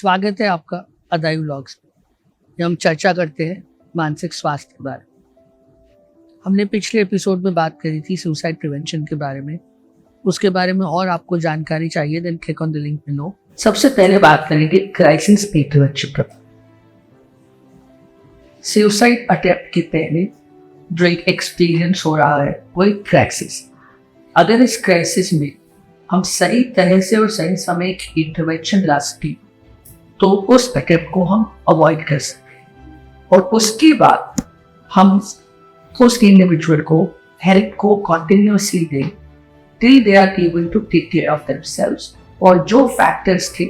स्वागत है आपका अदाई व्लॉग्स में। हम चर्चा करते हैं मानसिक स्वास्थ्य के बारे में। हमने पिछले एपिसोड में बात करी थी सुसाइड प्रिवेंशन के बारे में। उसके बारे में और आपको जानकारी चाहिए then click on the link below. सबसे पहले बात करेंगे क्राइसिस प्रिवेंशन पर। सुसाइड अटेम्प्ट के पहले जो एक एक्सपीरियंस हो रहा है वो एक क्राइसिस। अगर इस क्राइसिस में हम सही तरह से और सही समय की इंटरवेंशन ला सकें तो उस अटैक को हम अवॉइड कर सकते और उसके बाद हम उस इंडिविजुअल को हेल्प को कॉन्टिन्यूसली दें till they are able to take care of themselves. और जो फैक्टर्स थे,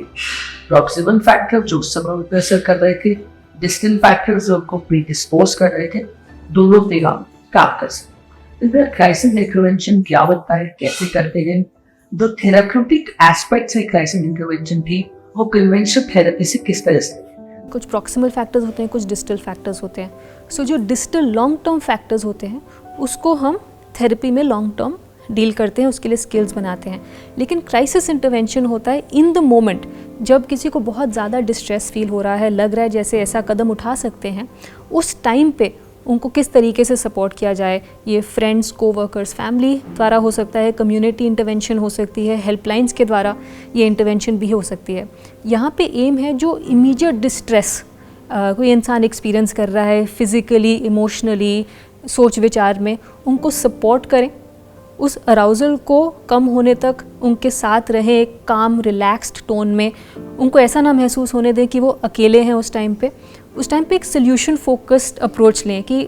प्रॉक्सिमल फैक्टर जो समय पर असर कर रहे थे, डिस्टेंट फैक्टर्स जो उनको प्रीडिस्पोज कर रहे थे, दोनों पे हम काम कर सकते। क्राइसिस इंटरवेंशन क्या होता है, कैसे करते हैं, जो थेराप्यूटिक एस्पेक्ट्स है क्राइसिस इंटरवेंशन की वो कन्वेंशनल थेरेपी से किस तरह से। कुछ प्रॉक्सिमल फैक्टर्स होते हैं, कुछ डिस्टल फैक्टर्स होते हैं। सो जो डिस्टल लॉन्ग टर्म फैक्टर्स होते हैं उसको हम थेरेपी में लॉन्ग टर्म डील करते हैं, उसके लिए स्किल्स बनाते हैं। लेकिन क्राइसिस इंटरवेंशन होता है इन द मोमेंट, जब किसी को बहुत ज़्यादा डिस्ट्रेस फील हो रहा है, लग रहा है जैसे ऐसा कदम उठा सकते हैं, उस टाइम पे उनको किस तरीके से सपोर्ट किया जाए। ये फ्रेंड्स, कोवर्कर्स, फैमिली द्वारा हो सकता है, कम्युनिटी इंटरवेंशन हो सकती है, हेल्पलाइंस के द्वारा ये इंटरवेंशन भी हो सकती है। यहाँ पे एम है जो इमीडिएट डिस्ट्रेस कोई इंसान एक्सपीरियंस कर रहा है फिज़िकली, इमोशनली, सोच विचार में, उनको सपोर्ट करें, उस अराउजल को कम होने तक उनके साथ रहें, एक काम रिलैक्स्ड टोन में। उनको ऐसा ना महसूस होने दें कि वो अकेले हैं उस टाइम पे एक सोल्यूशन फोकस्ड अप्रोच लें कि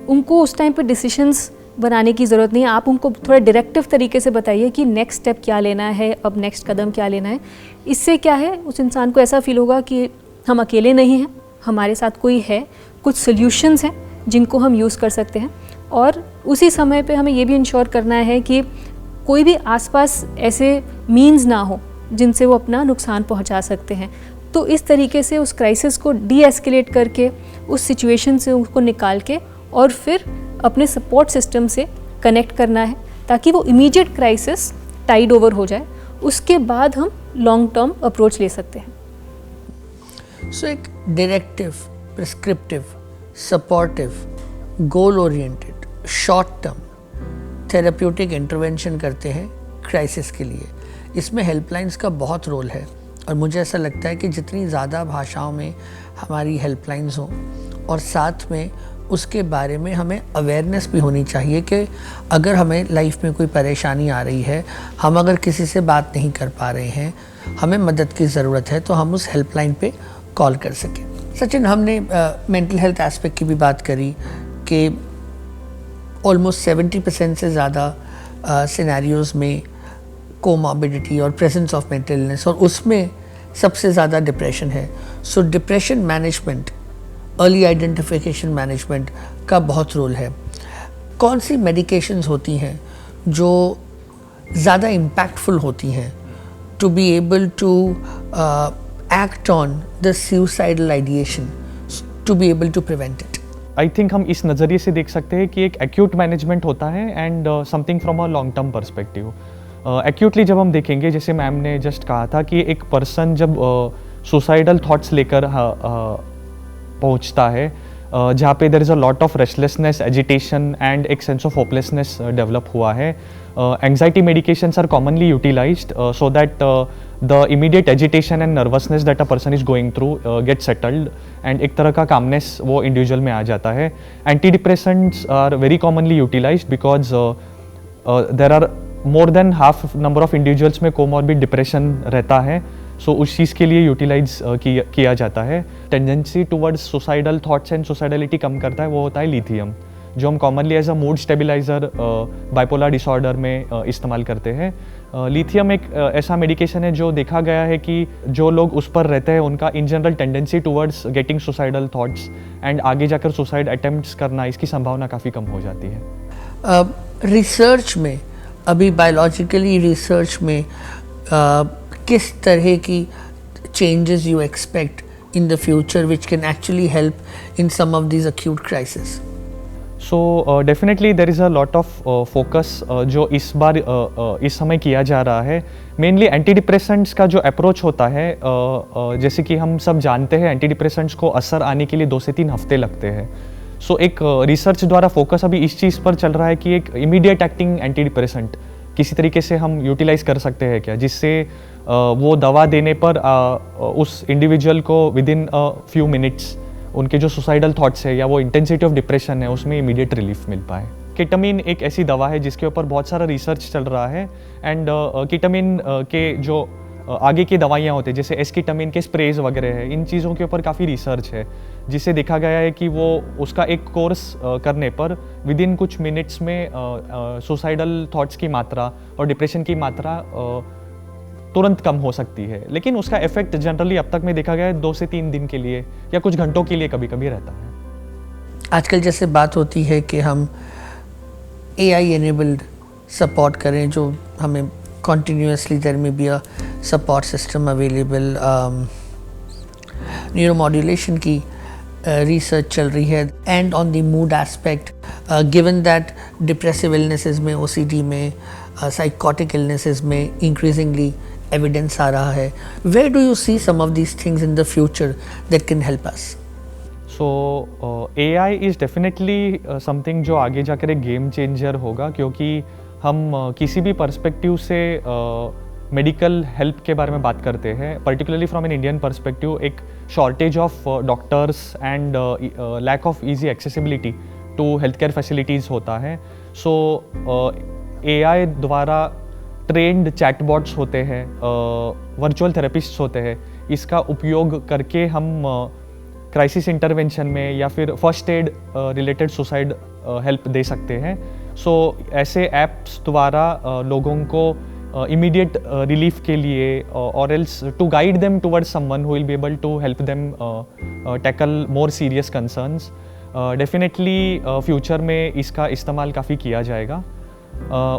उनको उस टाइम पे डिसीशंस बनाने की ज़रूरत नहीं है। आप उनको थोड़ा डायरेक्टिव तरीके से बताइए कि नेक्स्ट स्टेप क्या लेना है, अब नेक्स्ट कदम क्या लेना है। इससे क्या है, उस इंसान को ऐसा फील होगा कि हम अकेले नहीं हैं, हमारे साथ कोई है, कुछ सोल्यूशंस हैं जिनको हम यूज़ कर सकते हैं। और उसी समय पे हमें ये भी इंश्योर करना है कि कोई भी आसपास ऐसे मीन्स ना हो जिनसे वो अपना नुकसान पहुंचा सकते हैं। तो इस तरीके से उस क्राइसिस को डी एस्केलेट करके, उस सिचुएशन से उसको निकाल के और फिर अपने सपोर्ट सिस्टम से कनेक्ट करना है ताकि वो इमीडिएट क्राइसिस टाइड ओवर हो जाए। उसके बाद हम लॉन्ग टर्म अप्रोच ले सकते हैं। सो एक directive, prescriptive, supportive, goal oriented, short term therapeutic intervention करते हैं क्राइसिस के लिए। इसमें हेल्पलाइंस का बहुत रोल है और मुझे ऐसा लगता है कि जितनी ज़्यादा भाषाओं में हमारी हेल्पलाइंस हों और साथ में उसके बारे में हमें अवेयरनेस भी होनी चाहिए कि अगर हमें लाइफ में कोई परेशानी आ रही है, हम अगर किसी से बात नहीं कर पा रहे हैं, हमें मदद की ज़रूरत है, तो हम उस हेल्पलाइन पे कॉल कर सकें। सचिन, हमने मेंटल हेल्थ एस्पेक्ट की भी बात करी कि ऑलमोस्ट 70% से ज़्यादा सिनेरियोज़ में कोमॉर्बिडिटी और प्रेजेंस ऑफ मेंटल इलनेस, और उसमें सबसे ज़्यादा डिप्रेशन है। सो depression management, early identification management का बहुत रोल है। कौन सी मेडिकेशंस होती हैं जो ज़्यादा इम्पैक्टफुल होती हैं to be able to act on the suicidal ideation, to be able to prevent it? I think हम इस नज़रिए से देख सकते हैं कि एक एक्यूट मैनेजमेंट होता है and something from a long term perspective. Actually जब हम देखेंगे, जैसे मैम ने जस्ट कहा था कि एक पर्सन जब सुसाइडल थॉट्स लेकर पहुंचता है, जहाँ पे there is a lot of restlessness, agitation and एक सेंस ऑफ होपलेसनेस डेवलप हुआ है, anxiety medications are commonly utilised so that the immediate agitation and nervousness that a person is going through gets settled and एक तरह का calmness वो individual में आ जाता है. Antidepressants are very commonly utilized because there are more than half number of individuals में comorbid depression रहता है, so उस चीज़ के लिए यूटिलाइज किया जाता है. Tendency towards suicidal thoughts and suicidality कम करता है, वो होता है लिथियम, जो हम commonly as a mood stabiliser bipolar disorder में इस्तेमाल करते हैं. लिथियम एक ऐसा मेडिकेशन है जो देखा गया है कि जो लोग उस पर रहते हैं उनका in general tendency towards getting suicidal thoughts and आगे जाकर सुसाइड अटेम्प्ट्स करना, इसकी संभावना काफ़ी कम हो जाती है. रिसर्च में, अभी बायोलॉजिकली रिसर्च में किस तरह की changes you expect in the future which can actually help in some of these acute crises? So definitely there is a lot of focus जो इस बार इस समय किया जा रहा है. मेनली एंटी डिप्रेसेंट्स का जो अप्रोच होता है, जैसे कि हम सब जानते हैं एंटी डिप्रेसेंट्स को असर आने के लिए 2 से 3 हफ्ते लगते हैं. सो एक रिसर्च द्वारा फोकस अभी इस चीज़ पर चल रहा है कि एक इमीडिएट एक्टिंग एंटी डिप्रेसेंट किसी तरीके से हम यूटिलाइज कर सकते हैं क्या, जिससे वो दवा देने पर उस इंडिविजुअल को with in a few minutes उनके जो सुसाइडल थॉट्स है या वो इंटेंसिटी ऑफ डिप्रेशन है उसमें इमीडिएट रिलीफ मिल पाए. केटामिन एक ऐसी दवा है जिसके ऊपर बहुत सारा रिसर्च चल रहा है. एंड केटामिन के जो आगे की दवाइयाँ होती हैं जैसे एस्कीटामिन के स्प्रेज वगैरह है, इन चीज़ों के ऊपर काफ़ी रिसर्च है जिससे देखा गया है कि वो उसका एक कोर्स करने पर विद इन कुछ मिनट्स में सुसाइडल थॉट्स की मात्रा और डिप्रेशन की मात्रा तुरंत कम हो सकती है. लेकिन उसका इफेक्ट जनरली अब तक में देखा गया है 2 से 3 दिन के लिए या कुछ घंटों के लिए कभी कभी रहता है. आजकल जैसे बात होती है कि हम AI enabled सपोर्ट करें, जो हमें continuously there may be a support system available. Neuromodulation की रिसर्च चल रही है. And on the mood aspect, given that depressive illnesses में, OCD में, साइकोटिक इलनेसेस में इंक्रीजिंगली एविडेंस आ रहा है. Where do you see some of these things in the future that can help us? So AI इज़ definitely something जो आगे जाकर एक गेम चेंजर होगा, क्योंकि हम किसी भी पर्सपेक्टिव से मेडिकल हेल्प के बारे में बात करते हैं, particularly from an Indian perspective एक shortage of doctors and lack of easy accessibility to health care facilities होता है. सो AI द्वारा ट्रेंड चैटबॉट्स होते हैं, वर्चुअल थेरेपिस्ट्स होते हैं, इसका उपयोग करके हम क्राइसिस इंटरवेंशन में या फिर first aid related suicide help दे सकते हैं. सो ऐसे ऐप्स द्वारा लोगों को इमीडिएट रिलीफ के लिए और else to guide them towards someone who will be able to help them tackle more serious concerns. Definitely future में इसका इस्तेमाल काफ़ी किया जाएगा.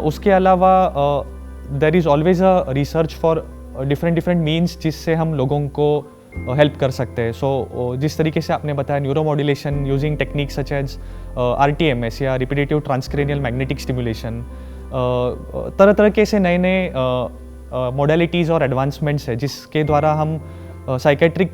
उसके अलावा there is always a research for different means जिससे हम लोगों को हेल्प कर सकते हैं. सो जिस तरीके से आपने बताया neuromodulation using techniques such as RTMS या रिपीटेटिव ट्रांसक्रेनियल मैग्नेटिक स्टिमुलेशन, तरह तरह के ऐसे नए मॉडलिटीज़ और एडवांसमेंट्स है जिसके द्वारा हम साइकेट्रिक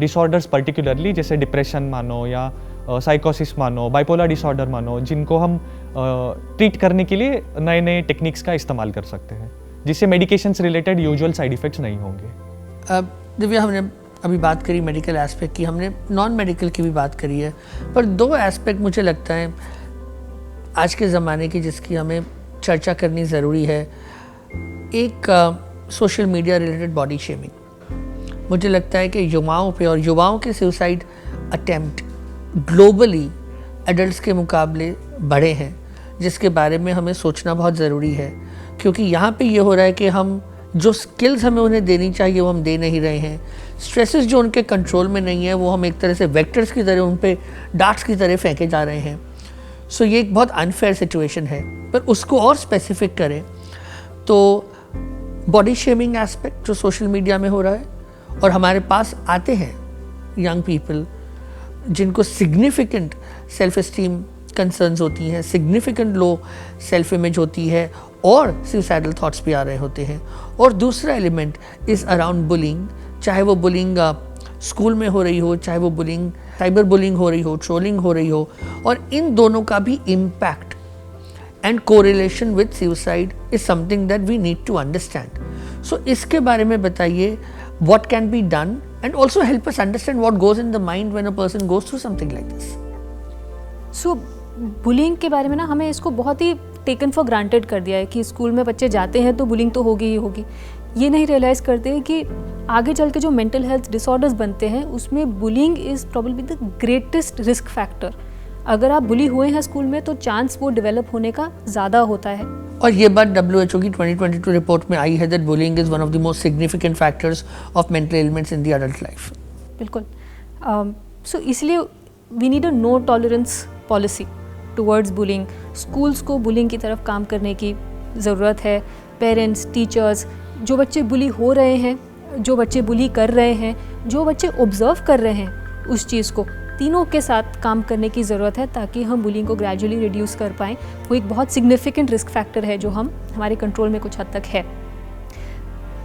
डिसऑर्डर्स पर्टिकुलरली जैसे डिप्रेशन मानो या साइकोसिस मानो, बाइपोलर डिसऑर्डर मानो, जिनको हम ट्रीट करने के लिए नए टेक्निक्स का इस्तेमाल कर सकते हैं जिससे मेडिकेशन से रिलेटेड यूजुअल साइड इफ़ेक्ट्स नहीं होंगे. दिव्या, हमने अभी बात करी मेडिकल एस्पेक्ट की, हमने नॉन मेडिकल की भी बात करी है, पर 2 एस्पेक्ट मुझे लगता है आज के ज़माने की जिसकी हमें चर्चा करनी ज़रूरी है. एक social media related body shaming. मुझे लगता है कि युवाओं पे और युवाओं के सुसाइड अटेम्प्ट ग्लोबली एडल्ट्स के मुकाबले बड़े हैं, जिसके बारे में हमें सोचना बहुत ज़रूरी है. क्योंकि यहाँ पे ये हो रहा है कि हम जो स्किल्स हमें उन्हें देनी चाहिए वो हम दे नहीं रहे हैं. स्ट्रेसेस जो उनके कंट्रोल में नहीं है वो हम एक तरह से वेक्टर्स की तरह उन पे डार्ट्स की तरह फेंके जा रहे हैं. सो ये एक बहुत अनफेयर सिचुएशन है. पर उसको और स्पेसिफिक करें तो बॉडी शेमिंग एस्पेक्ट जो सोशल मीडिया में हो रहा है, और हमारे पास आते हैं यंग पीपल जिनको सिग्निफिकेंट सेल्फ एस्टीम कंसर्न्स होती हैं, सिग्निफिकेंट लो सेल्फ इमेज होती है और सुसाइडल थॉट्स भी आ रहे होते हैं. और दूसरा एलिमेंट इज़ अराउंड बुलिंग, चाहे वो बुलिंग स्कूल में हो रही हो, चाहे वो बुलिंग साइबर बुलिंग हो रही हो, ट्रोलिंग हो रही हो, और इन दोनों का भी impact and correlation with suicide is something that we need to understand. So इसके बारे में बताइए, what can be done and also help us understand what goes in the mind when a person goes through something like this. So bullying के बारे में ना हमें इसको बहुत ही टेकन फॉर ग्रांटेड कर दिया है कि स्कूल में बच्चे जाते हैं तो बुलिंग तो होगी ही होगी. ये नहीं रियलाइज़ करते हैं कि आगे चल के जो मेंटल हेल्थ डिसऑर्डर्स बनते हैं उसमें bullying is probably the greatest risk factor. अगर आप बुली हुए हैं स्कूल में तो चांस वो डेवलप होने का ज़्यादा होता है. और ये बात WHO की 2022 रिपोर्ट में आई है that bullying is one of the most significant factors of mental elements in the adult life. बिल्कुल. सो इसलिए we need a no tolerance policy towards bullying. Schools को बुलिंग की तरफ काम करने की ज़रूरत है. पेरेंट्स, टीचर्स, जो बच्चे बुली हो रहे हैं, जो बच्चे बुली कर रहे हैं, जो बच्चे ऑब्ज़र्व कर रहे हैं उस चीज़ को, तीनों के साथ काम करने की ज़रूरत है ताकि हम बुलिंग को ग्रेजुअली रिड्यूस कर पाएँ। वो एक बहुत सिग्निफिकेंट रिस्क फैक्टर है जो हमारे कंट्रोल में कुछ हद तक है।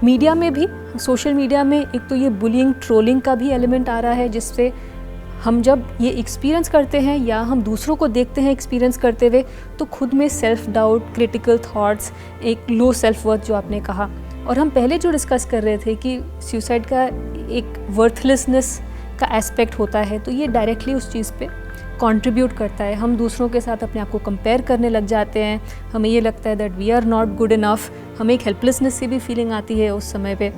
मीडिया में भी, सोशल मीडिया में एक तो ये बुलिंग ट्रोलिंग का भी एलिमेंट आ रहा है, जिससे हम जब ये एक्सपीरियंस करते हैं या हम दूसरों को देखते हैं एक्सपीरियंस करते हुए, तो खुद में सेल्फ डाउट, क्रिटिकल थॉट्स, एक लो सेल्फ वर्थ जो आपने कहा, और हम पहले जो डिस्कस कर रहे थे कि सुसाइड का एक वर्थलेसनेस का एस्पेक्ट होता है, तो ये डायरेक्टली उस चीज़ पे कंट्रीब्यूट करता है। हम दूसरों के साथ अपने आप को कंपेयर करने लग जाते हैं, हमें ये लगता है that we are not good enough, हमें एक हेल्पलेसनेस की भी फीलिंग आती है उस समय पे।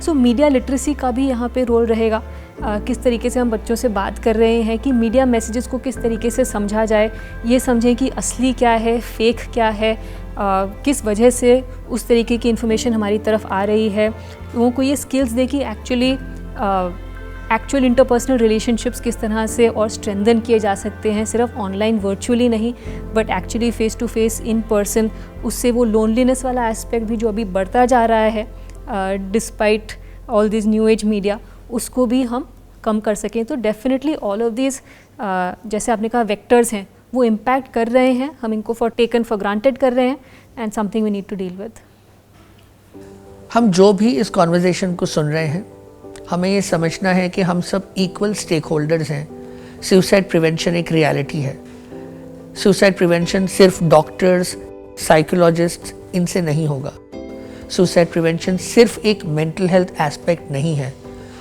सो मीडिया लिटरेसी का भी यहाँ पे रोल रहेगा। किस तरीके से हम बच्चों से बात कर रहे हैं कि मीडिया मैसेजेस को किस तरीके से समझा जाए, ये समझें कि असली क्या है, फेक क्या है, किस वजह से उस तरीके की इन्फॉर्मेशन हमारी तरफ आ रही है। लोगों को ये स्किल्स दे कि एक्चुअल इंटरपर्सनल रिलेशनशिप्स किस तरह से और स्ट्रेंथन किए जा सकते हैं, सिर्फ ऑनलाइन वर्चुअली नहीं but actually face to face in person. उससे वो लोनलीनेस वाला एस्पेक्ट भी जो अभी बढ़ता जा रहा है despite all this new age media, उसको भी हम कम कर सकें। तो डेफिनेटली ऑल ऑफ दिस जैसे आपने कहा वेक्टर्स हैं, वो इम्पैक्ट कर रहे हैं, हम इनको टेकन फॉर ग्रांटेड कर रहे हैं and something we need to deal with. हम जो भी इस कॉन्वर्जेसन को सुन रहे हैं, हमें ये समझना है कि हम सब इक्वल स्टेक होल्डर्स हैं। सुसाइड प्रिवेंशन एक रियलिटी है। सुसाइड प्रिवेंशन सिर्फ डॉक्टर्स, साइकोलॉजिस्ट इनसे नहीं होगा। सुसाइड प्रिवेंशन सिर्फ एक मेंटल हेल्थ एस्पेक्ट नहीं है।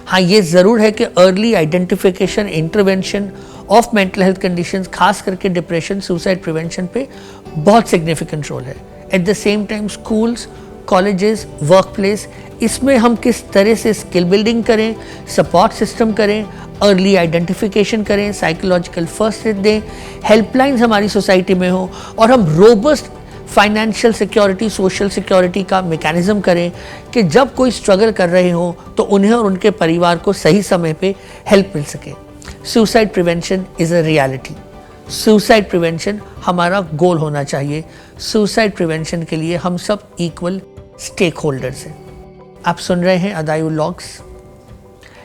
हाँ, ये ज़रूर है कि early identification, intervention of mental health conditions, खास करके डिप्रेशन, सुसाइड प्रिवेंशन पे बहुत सिग्निफिकेंट रोल है। At the same time schools, colleges, work place, इसमें हम किस तरह से स्किल बिल्डिंग करें, सपोर्ट सिस्टम करें, अर्ली आइडेंटिफिकेशन करें, साइकोलॉजिकल फर्स्ट एड दें, हेल्पलाइंस हमारी सोसाइटी में हो, और हम robust financial security, social security का मैकेनिज्म करें कि जब कोई स्ट्रगल कर रहे हो तो उन्हें और उनके परिवार को सही समय पे हेल्प मिल सके। Suicide prevention is a reality. Suicide prevention हमारा गोल होना चाहिए। सुसाइड प्रिवेंशन के लिए हम सब इक्वल स्टेक होल्डर्स हैं। आप सुन रहे हैं अदायु लॉग्स।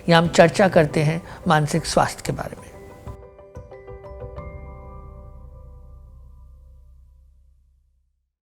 यहाँ हम चर्चा करते हैं मानसिक स्वास्थ्य के बारे में।